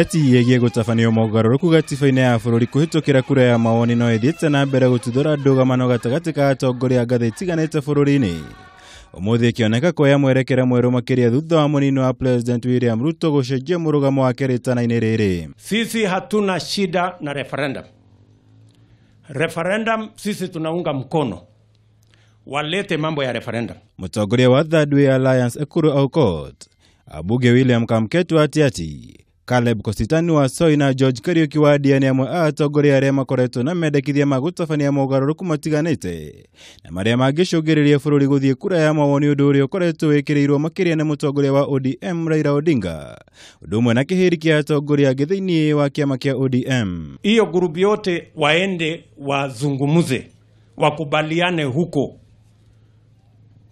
Ndereti yegie gutafanio mogaruruku gatiba-ini ya bururi kuhitukira kura ya mawoni no ithiite na mbere gututhura ndugamano gatagati ka atongoria a ngathĩ itiganĩte bũrũri-inĩ. Ũmũthĩ ikĩoneka kuoya mwerekera mwerũ makĩria thutha wa mũnini wa President William Ruto gũcenjia mũrũgamo wake rĩtana-inĩ rĩrĩ. Sisi hatuna shida na referendum. Referendum sisi tunaunga mkono. Walete mambo ya referendum. Mũtongoria wa Third Way Alliance Ekuru Aukot, Abuge William Kamketu ati Caleb Kositani wa Soi na George Kariuki wa Diani amwe a atongoria arĩa makoretwo na mendekithia ma gũtabania mogarũrũku matiganĩte na marĩa mangĩcũngĩrĩria bũrũri gũthiĩ kura ya mawoni ũndũ ũrĩa ũkoretwo wĩkĩrĩirwo makĩria na mũtongoria wa ODM Raila Odinga, ũndũ ũmwe na kĩhĩri kĩa atongoria angĩ thĩinĩ wa kĩama kĩa ODM. Hiyo grupu yote waende wazungumuze, wakubaliane huko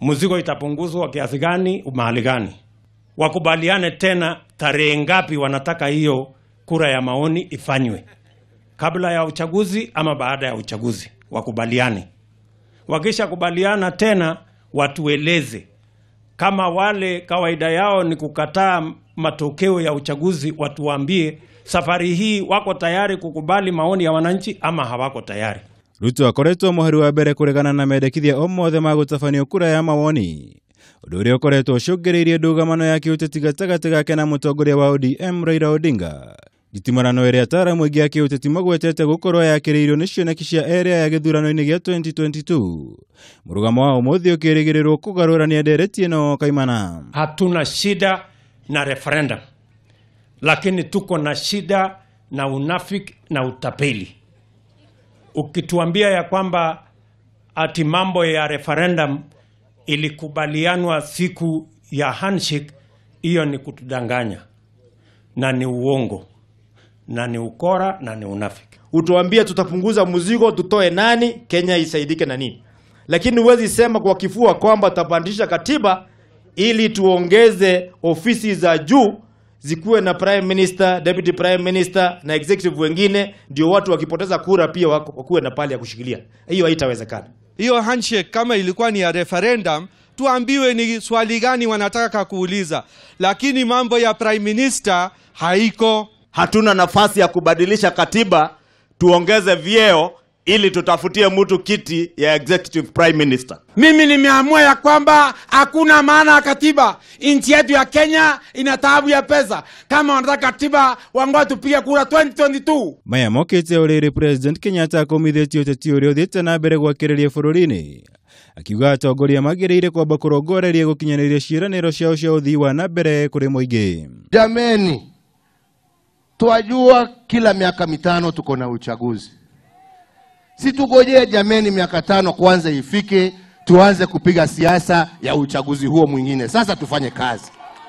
mzigo itapunguzwa kiasi gani, mahali gani. Wakubaliane tena tarehe ngapi wanataka hiyo kura ya maoni ifanywe, kabla ya uchaguzi ama baada ya uchaguzi. Wakubaliane. Wakisha kubaliana tena watueleze. Kama wale kawaida yao ni kukataa matokeo ya uchaguzi, watuambie safari hii wako tayari kukubali maoni ya wananchi ama hawako tayari. Ruto akoretwo mũhari wa mbere kũregana na mendekithia o mothe ma gũtabanio kura ya mawoni, ũndũ ũrĩa ũkoretwo ũcũngĩrĩirie ndũgamano ya kĩũteti gatagatĩ gake na mũtongoria wa ODM Raila Odinga. Nditimũrano ĩrĩa ataaramu aingĩ a kĩũteti magwetete gũkorwo yakĩrĩirwo nĩ cioneki cia area ya gĩthurano-inĩ gĩa 2022. Mũrũgamo wa ũmũthĩ ũkĩrĩgĩrĩrwo kũgarũrania ndereti ĩno kaimana. Hatuna shida na referendum, lakini tuko na shida na unafiki na utapeli. Ukituambia ya kwamba ati mambo ya referendum ilikubalianwa siku ya handshake, hiyo ni kutudanganya na ni uongo na ni ukora na ni unafiki. Utuambia tutapunguza mzigo, tutoe nani, Kenya isaidike na nini. Lakini huwezi sema kwa kifua kwamba tutapandisha katiba ili tuongeze ofisi za juu zikuwe na prime minister, deputy prime minister na executive wengine, ndio watu wakipoteza kura pia wakuwe na pale ya kushikilia. Hiyo haitawezekana. Hiyo handshake kama ilikuwa ni ya referendum, tuambiwe ni swali gani wanataka kuuliza. Lakini mambo ya prime minister haiko. Hatuna nafasi ya kubadilisha katiba tuongeze vyeo ili tutafutie mtu kiti ya executive prime minister. Mimi nimeamua ya kwamba hakuna maana ya katiba. Nchi yetu ya Kenya ina taabu ya pesa. Kama wanataka katiba, wangoja tupige kura 2022. Maya mokete ũrĩrĩ President Kenyatta akomithĩtie ũteti ũrĩa ũthiĩte na mbere gwakĩrĩria bũrũri-inĩ, akiuga atongoria magĩrĩire kwamba kũrongoreria gũkinyanĩria ciĩranĩro ciao cia ũthii wa na mbere kũrĩ mũingĩ. Jameni, twajua kila miaka mitano tuko na uchaguzi. Si tugojee jameni miaka 5 kwanza ifike tuanze kupiga siasa ya uchaguzi huo mwingine. Sasa tufanye kazi.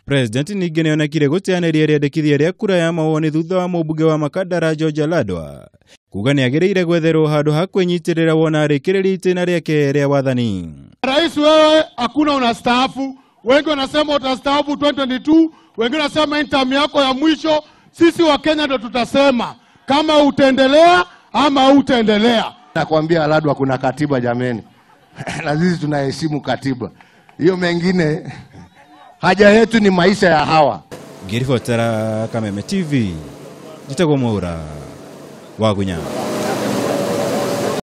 President ningĩ nĩonekire gũteanĩria rĩendekithia rĩa kura ya mawoni thutha wa mũmbunge wa Makadara George Aladwa kuga nĩagĩrĩire gwetherwo handũ ha kwĩnyitĩrĩra wona arĩkĩrĩria itĩna rĩake rĩa wathani. Rais, wewe hakuna unastaafu. Wengi wanasema utastaafu 2022, wengi wanasema term yako ya mwisho. Sisi wa Kenya ndo tutasema kama utaendelea ama utaendelea. Nakwambia Aladwa kuna katiba jameni. Na sisi tunaheshimu katiba. Hiyo mengine haja yetu ni maisha ya hawa. Ngiribotera Kameme TV. Jitagwo Mwaura wa Gunya.